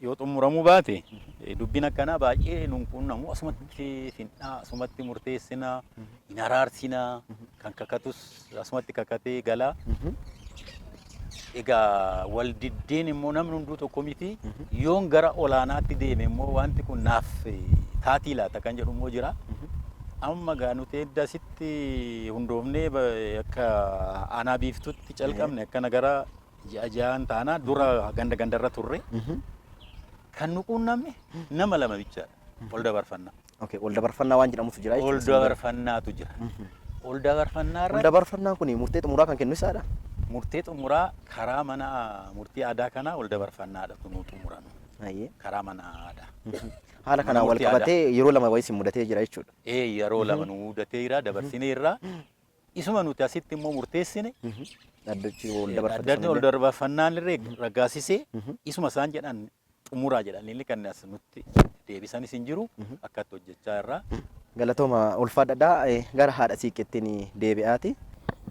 yoo xumuramuu baate dubbiin akkanaa baay'ee nuun quunnamu asumatti finnaa asumatti murteessinaa hin araarsinaa kan kakatus asumatti kakatee galaa. Egaa wal diddeen immoo namni hunduu tokko miti yoon gara olaanaatti deeme immoo wanti kun naaf taatii laata kan jedhu immoo jira. Amma gaa nuti edda asitti hundoofnee akka aanaa biiftutti calqabne akkana gara ja'aan taanaa dura gandarra turre. Kan nu quunname nama lama bichaadha. Ol dabarfannaa. Okay, ol dabarfannaa waan jedhamutu jira. Ol dabarfannaatu jira. Ol dabarfannaa irratti. Ol dabarfannaan kun murtee xumuraa kan kennu isaadha. Murtee xumuraa karaa mana murtii aadaa kanaa ol dabarfannaadha nu xumuranu. Karaa mana aadaa. Haala kanaan wal qabatee yeroo lama wayii sin mudatee jira jechuudha. Yeroo lama nu mudatee jira dabarsineerra. Isuma nuti asitti immoo murteessine. Addachi ol dabarfannaan irree raggaasisee isuma isaan jedhan xumuraa jedhanii kan as nutti deebisanis hin jiru akkatti hojjechaa irraa. Galatooma ulfaadhaa gara haadha siiqqeettiin deebi'aati.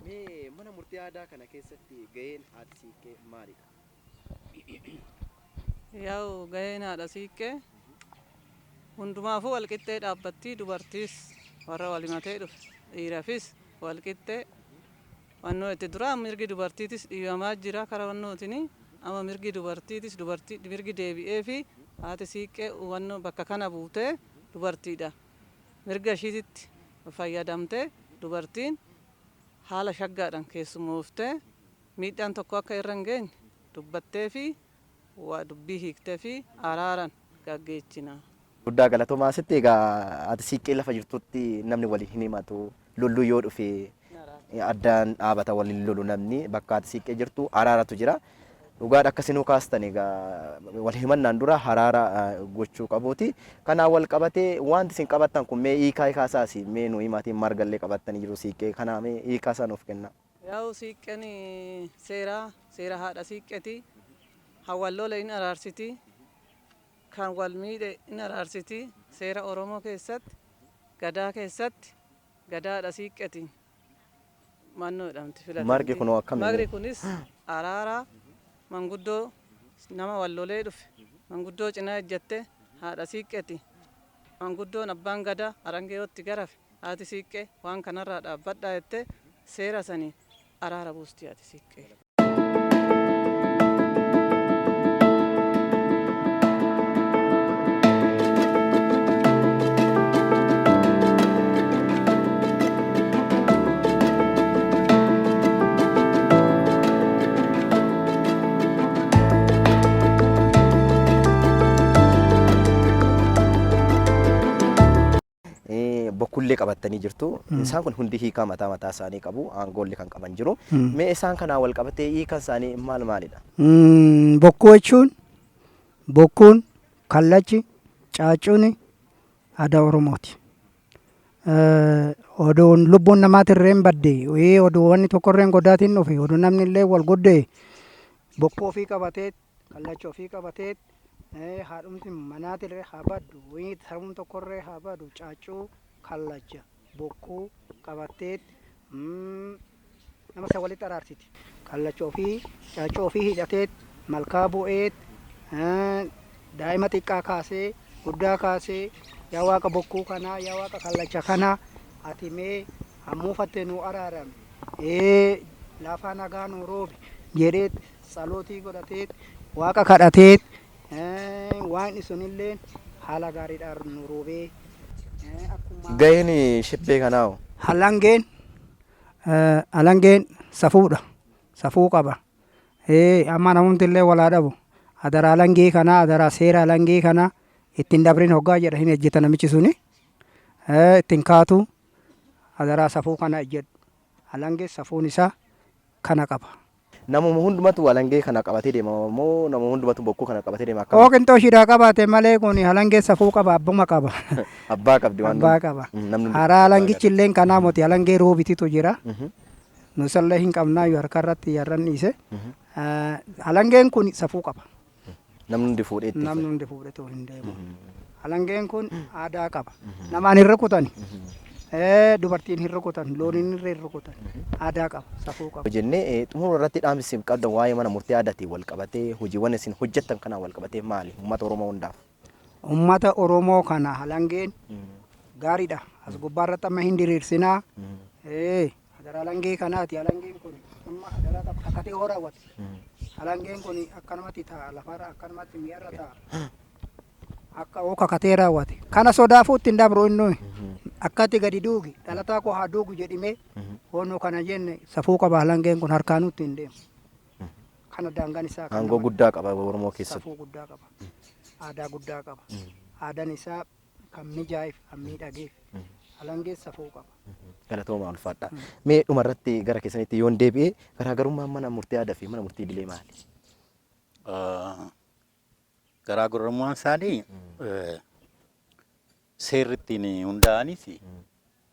Mee mana murtii aadaa kana keessatti gaheen haadha siiqqee maalidha? Yaa'u gaheen haadha siiqqee hundumaafuu walqixxee dhaabbatti dubartiis warra walimatee dhufe dhiirafis walqixxee wannoo itti duraa mirgi dubartiitis dhiibamaa jira karaa wannootini amma mirgi dubartiitis mirgi deebi'ee fi haati siiqqee wannoo bakka kana buutee dubartiidha. Mirga ishiititti fayyadamtee dubartiin haala shaggaadhaan keessumooftee miidhaan tokko akka irra hin geenye dubbattee fi dubbii hiiktee fi araaraan gaggeessina. Guddaa galatoomaa asitti egaa haati siiqqee lafa jirtutti namni waliin hin himatu lolluu yoo dhufe addaan dhaabata waliin lolu namni bakka haati siiqqee jirtu araaratu jira. dhugaadha akkasinuu kaastan egaa wal himannaan dura haraara gochuu qabuuti. Kanaan wal qabatee wanti isin qabattan kun mee hiikaa kaasaasi mee nu himaatiin margallee qabattanii jiru siiqqee kanaa mee hiikaa isaa nuuf kenna. Yaa'u siiqqeen seera haadha siiqqeeti. Hawwalloole in araarsiti. Kan wal miidhe in araarsiti. Seera Oromoo keessatti gadaa keessatti gadaadha siiqqeeti. Mannoo jedhamti filatamti. Margi kunoo akkamiin? Margi kunis araara manguddoo nama wallolee dhufe manguddoo cinaa ejjatte haadha siiqqeeti. Manguddoon abbaan gadaa arangeeyotti garafe haati siiqqee waan kanarraa dhaabbadhaa jettee seera sanii araara buustii haati siiqqee. Bokkullee qabattanii jirtu. Isaan kun hundi hiikaa mataa isaanii qabu. Aangoollee kan qaban jiru. Mee isaan kanaa wal qabatee hiikaan isaanii maalidha? Bokkuu jechuun bokkuun kallachi caaccuun aadaa Oromooti. Oduun lubbuun namaatirreen badde oduu wanni tokkorreen godaatiin dhufe oduu namni illee wal goddee bokkuu ofii qabateet kallacha ofii qabateet haadhumti manaatirree haa baddu ta'uun tokkorree haa baddu caaccuu kallacha bokkuu qabatteet nama isa walitti araarsiti. Kallacha ofii caaccuu ofii hidhateet malkaa bu'eet daa'ima xiqqaa kaasee guddaa kaasee yaa waaqa bokkuu kanaa yaa waaqa kallacha kanaa ati mee hammuufattee nu araarame lafaa nagaa nu roobi jedheet salootii godhateet waaqa kadhateet waan isunillee haala gaariidhaan nu roobee. Gaheen shibbee kanaa halangeen safuudha. Safuu qaba. Amma namumti illee walaa dhabu. Adaraa halangee kanaa adaraa seera halangee kanaa ittiin dabrin hoggaa jedha hin ejjeta namichi suni. Ittiin kaatu adaraa safuu kana ejjedhu. Halangee safuun isaa kana qaba. Namuma hundumatu halangee kana qabatee deema moo nama hundumatu bokkuu kana qabatee deema? Qinxoo shiidhaa qabaate malee kun halangee safuu qaba abbuma qaba. Abbaa qabdi waan abbaa qaba. Haraa halangichi illee kanaa moti halangee roobititu jira. Nusallee hin qabnaayyuu harka irratti yarran dhiise. Halangeen kun safuu qaba. Namni hundi fuudhee itti. Namni hundi fuudhetoo hin deemu. Halangeen kun aadaa qaba. Namaan hin rukutani. Dubartiin hin rukutan, looniin hin rukutan. Aadaa qaba, safuu qaba. Jennee xumura irratti dhaamsi qabdan waa'ee mana murtii aadaatiin wal qabatee hojiiwwan isin hojjettan kanaan wal qabatee maali? Uummata Oromoo hundaaf. Uummata Oromoo kana halangeen gaariidha. As gubbaarratti amma hin diriirsinaa. Adaraa halangee kanaati. Halangeen kun amma adaraa qaba. Akkatee hoo raawwate. Halangeen kun akkanumatti ta'a. Lafarra akkanumatti mi'arra ta'a. Akka oo kakatee raawwate. Kana sodaafuu ittiin dabru inni. Akkatti gadi duugi dhalataa koo haa duugu jedhimee hoonoo kana jenne safuu qaba halangeen kun harkaanuutti hin deemu. Kana daangaan isaa aangoo guddaa qaba Oromoo keessatti. Safuu guddaa qaba. Aadaa guddaa qaba. Aadaan isaa kan mijaa'eef kan miidhageef halangeen safuu qaba. Galatooma ulfaadha. Mee dhumarratti gara keessanitti yoon deebi'ee garaagarummaan mana murtii aadaa fi mana murtii idilee maali? Garaagarummaan isaanii seerri ittiin hundaa'anis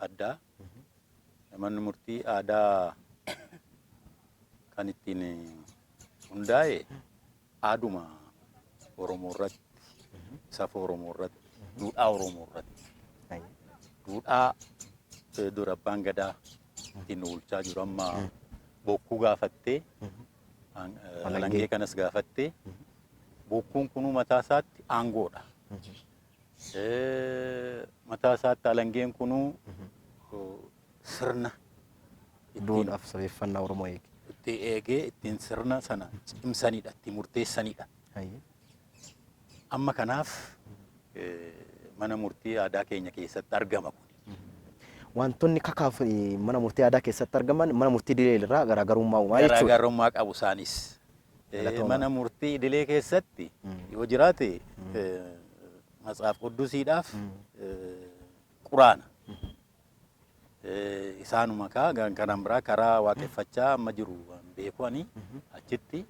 addaa. Manni murtii aadaa kan ittiin hundaa'e aaduma Oromoo irratti, safuu Oromoo irratti, duudhaa Oromoo irratti. Duudhaa dura abbaan gadaa ittiin bulchaa jiru amma bokkuu gaafattee, halangee kanas gaafattee, bokkuun kunuu mataa isaatti aangoodha. Mataa isaatti halangeen kunuu sirna duudhaaf sabeeffannaa Oromoo itti eegee ittiin sirna sana cimsanidha, itti murteessanidha. Amma kanaaf mana murtii aadaa keenya keessatti argama kun. Wantoonni kakaaf mana murtii aadaa keessatti argaman mana murtii idilee irraa garaagarummaa uumaa jechuudha. Garaagarummaa qabu isaanis. Mana murtii idilee keessatti yoo jiraate Matsaaf Quddusiidhaaf Quraana. Isaanuma kanan biraa karaa waaqeffachaa amma jiru beeku ani achitti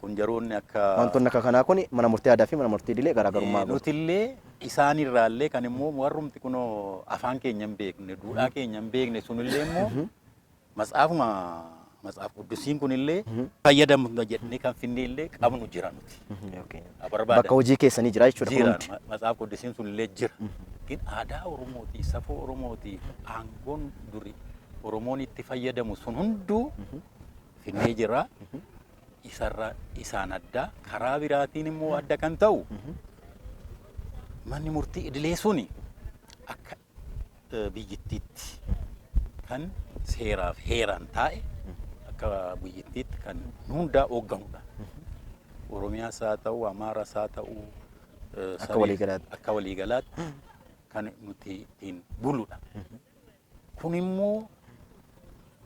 kun jaroonni akka wantoonni akka kanaa kun mana murtii aadaa fi mana murtii idilee garaagarummaa qabu. Nutillee isaanirraallee kan immoo warrumti kunoo afaan keenya hin beekne duudhaa keenya hin beekne sunillee immoo matsaaf quddusiin kunillee fayyadamna jedhanii kan finneellee qabnu jira nuti. Bakka hojii keessanii jira jechuudha kunuuti. Matsaaf quddusiin sunillee jira. Aadaa Oromooti, safuu Oromooti, aangoon duri Oromoon itti fayyadamu sun hunduu finnee jira. Isaan adda karaa biraatiin immoo adda kan ta'u manni murtii idilee suni akka biyyittiitti kan seeraaf heeraan taa'e akka biyyittiitti kan hundaa hoogganudha. Oromiyaas haa ta'u, Amaaraas haa ta'u, akka waliigalaatti kan nuti ittiin buludha. Kun immoo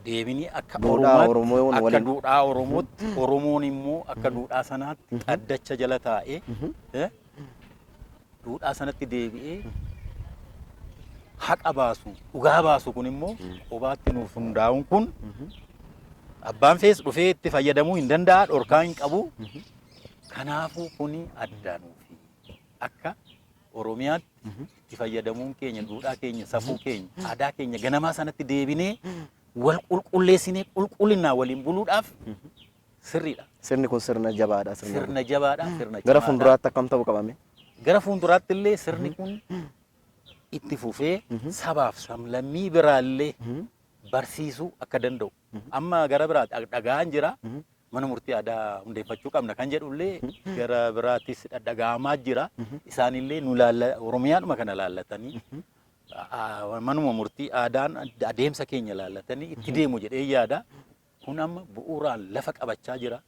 deebinii akka duudhaa Oromootti Oromoon immoo akka duudhaa sanaatti addacha jala taa'ee duudhaa sanatti deebi'ee haqa baasu dhugaa baasu kun immoo qobaatti nuuf hundaa'uun kun abbaan fees dhufee itti fayyadamuu hin danda'a dhorkaa hin qabu. Kanaafuu kuni adda nuufi akka Oromiyaatti itti fayyadamuun keenya duudhaa keenya safuu keenya aadaa keenya ganamaa sanatti deebinee wal qulqulleessinee qulqullinaa waliin buluudhaaf sirriidha. Sirni kun sirna jabaadha. Sirna jabaadha. Gara fuulduraatti akkam ta'uu qabame? Gara fuulduraatti illee sirni kun itti fufee sabaaf sablammii biraallee barsiisuu akka danda'u. Amma gara biraatti dhaga'aan jira. Mana murtii aadaa hundeeffachuu qabna kan jedhullee gara biraattis dhaga'amaa jira. Isaanillee nu Oromiyaadhuma kana laallatanii manuma murtii aadaan adeemsa keenya laallatanii itti deemu jedhee yaada. Kun amma bu'uuraan lafa qabachaa jira.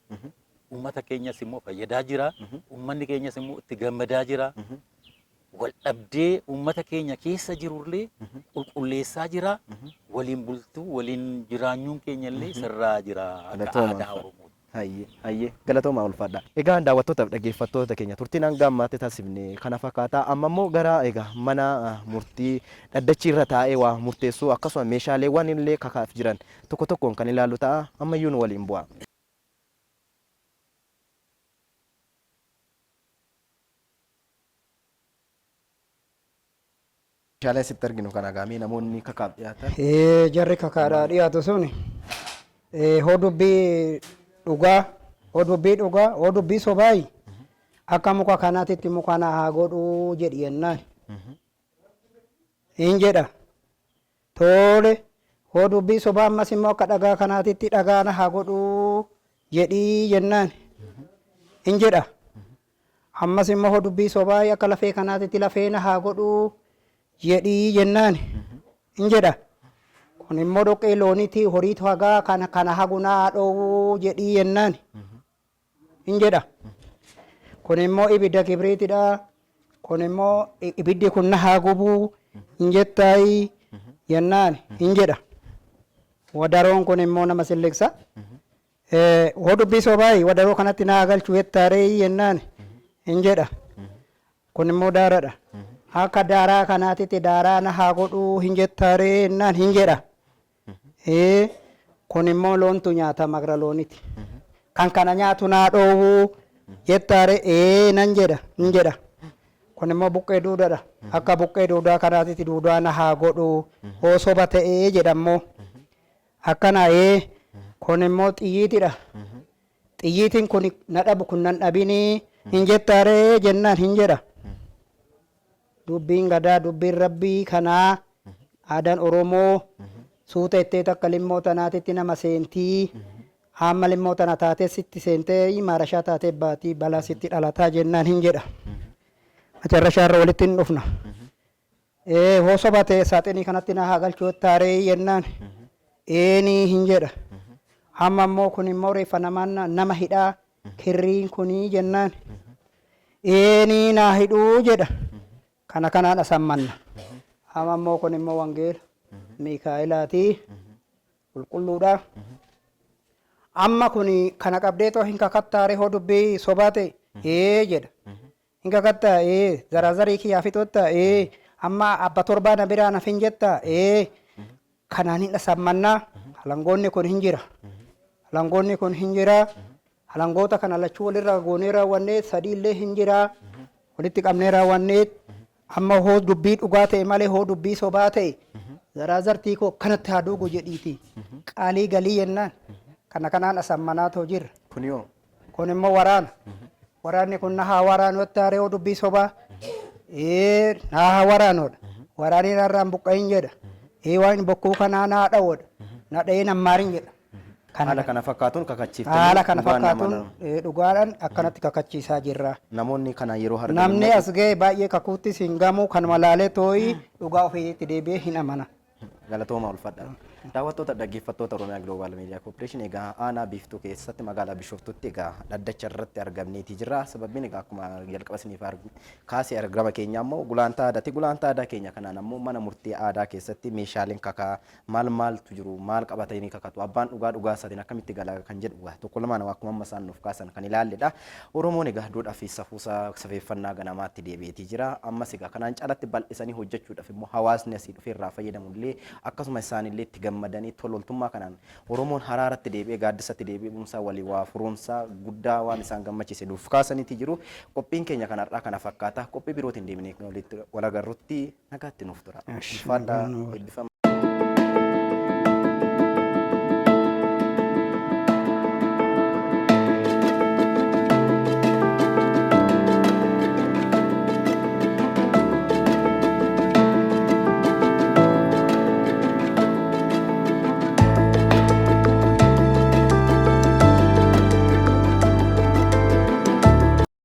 Uummata keenyas immoo fayyadaa jira. Uummanni keenyas immoo itti gammadaa jira. Wal dhabdee uummata keenya keessa jirullee qulqulleessaa jira. Waliin bultuu waliin jiraanyuun keenyallee sirraa jira akka aadaa Oromoo. Hayyee galatoomaa ulfaadha. Egaa daawwattoota fi dhaggeeffattoota keenya turtiin hanga ammaatti taasifne kana fakkaataa. Amma immoo gara egaa mana murtii dhaddachi irra taa'ee waa murteessuu akkasuma meeshaaleewwan illee kakaaf jiran tokko tokkoon kan ilaallu ta'a. Ammayyuu nu waliin bu'a. Meeshaalee asitti arginu kana gaamii namoonni kakaaf dhiyaatan. Jarri kakaadhaa dhiyaatu suni hodubbii dhugaa, hodubbii sobaayi akka muka kanaatitti muka na haa godhuu jedhi jennaan. Hin jedha. Tole hodubbii sobaa ammas immoo akka dhagaa kanaatitti dhagaa na haa godhuu jedhii jennaan. Hin jedha. Ammas immoo hodubbii sobaayi akka lafee kanaatitti lafee na haa godhuu jedhii jennaan. Hin jedha. Kun immoo dhoqqee looniiti horiitu hagaa kana hagunaa dhoowuu jedhii jennaan. Hin jedha. Kun immoo ibidda kibriitidha. Kun immoo ibiddi kun na haa gubuu hin jettaayi jennaan. Hin jedha. Wadaroon kun immoo nama silleeksa. Hodubbii sobaayi wadaroo kanatti na galchuu jettaaree jennaan. Hin jedha. Kun immoo daaraadha. Akka daaraa kanaatitti daaraa na haa godhuu hin jettaaree jennaan. Hin jedha. Kun immoo loontu nyaatama gara looniiti. Kan kana nyaatu naa dhoowuu jettaare nan jedha hin jedha. Kun immoo buqqee duudaadha. Akka buqqee duudaa kanaatitti duudaa na haa godhuu hoo soba ta'ee jedhammoo. Akkana kun immoo xiyyiitidha. Xiyyiitiin kun na dhabu kun nan dhabinii hin jettaare jennaan hin jedha. Dubbiin gadaa dubbiin rabbii kanaa aadaan Oromoo suuta ittee takka limmoo tanaatitti nama seentii hamma limmoo tana taatee sitti seentee maarashaa taatee baatii balaa sitti dhalataa jennaan hin jedha. Macarrashaa irra walitti hin dhufna. Hoo soba ta'e saaxinii kanatti na haa galchuu taaree jennaan eenii hin jedha. Hamma immoo kun immoo reeffa nama hidhaa kirriin kunii jennaan eenii naa hidhuu jedha. Kana kanaan asammanna. Hamma immoo kun immoo wangeela. Miikaa'ilaati qulqulluudha. Amma kun kana qabdee too hin kakattaare hoo dubbii sobaa ta'e jedha. Hin kakattaa zarazarii kiyyaa fixotta amma abba torbaa na biraa naf hin jetta kanaan hin asammannaa. Halangoonni kun hin jira. Halangoonni kun hin jira. alangoota kana lachuu walirra goonee raawwannee sadii illee hin jiraa walitti qabnee raawwannee amma hoo dubbii dhugaa ta'e malee hoo dubbii sobaa ta'e zaraazartii koo kanatti haa duugu jedhiiti qaalii galii jennaan kana kanaan asammanaa too jirra. Kuniyoo. Kun immoo waraana. Waraanni kun na haa waraanu itti hoo dubbii sobaa. Na haa waraanudha. Waraanni narraan buqqahin jedha. Waan bokkuu kanaa naa dha'oodha. Na dha'ee nammaarin jedha. Haala kana fakkaatuun kakachiiftanii. Haala kana fakkaatuun dhugaadhaan akkanatti kakachiisaa jirra. Namoonni kana yeroo harka. Namni as ga'e baay'ee kakuuttis hin gamu kan malaalee tooyi dhugaa ofiitti deebi'ee hin amana. Galatooma ulfadha. Daawwattoota dhaggeeffattoota Oromiyaa Global Media Corporation egaa aanaa biiftuu keessatti magaalaa Bishooftutti egaa dhaddacha irratti argamneeti jirra. Sababiin egaa akkuma jalqaba isiniif kaasee argama keenya ammoo gulantaa aadaati. Gulantaa aadaa keenya kanaan ammoo mana murtii aadaa keessatti meeshaaleen kakaa maaltu jiru maal qabatanii kakatu abbaan dhugaa isaatiin akkamitti galaa kan jedhu tokko lamaan akkuma amma isaan nuuf kaasan kan ilaalledha. Oromoon egaa duudhaa fi safuusaa safeeffannaa ganamaatti deebi'eeti jira. Ammas egaa kanaan caalatti bal'isanii hojjechuudhaaf immoo hawaasni asii dhufee irraa fayyadamullee akkasuma isaanillee itti gammadanii tololtummaa kanaan Oromoon haraaratti deebi'ee gaaddisatti deebi'umsaa walii waa furuunsaa guddaa waan isaan gammachiise nuuf kaasaniiti jiru. Qophiin keenya kanarraa kana fakkaata. Qophii birootiin deemnee wal agarrutti nagaatti nuuf tura. Ulfaadhaa eebbifama.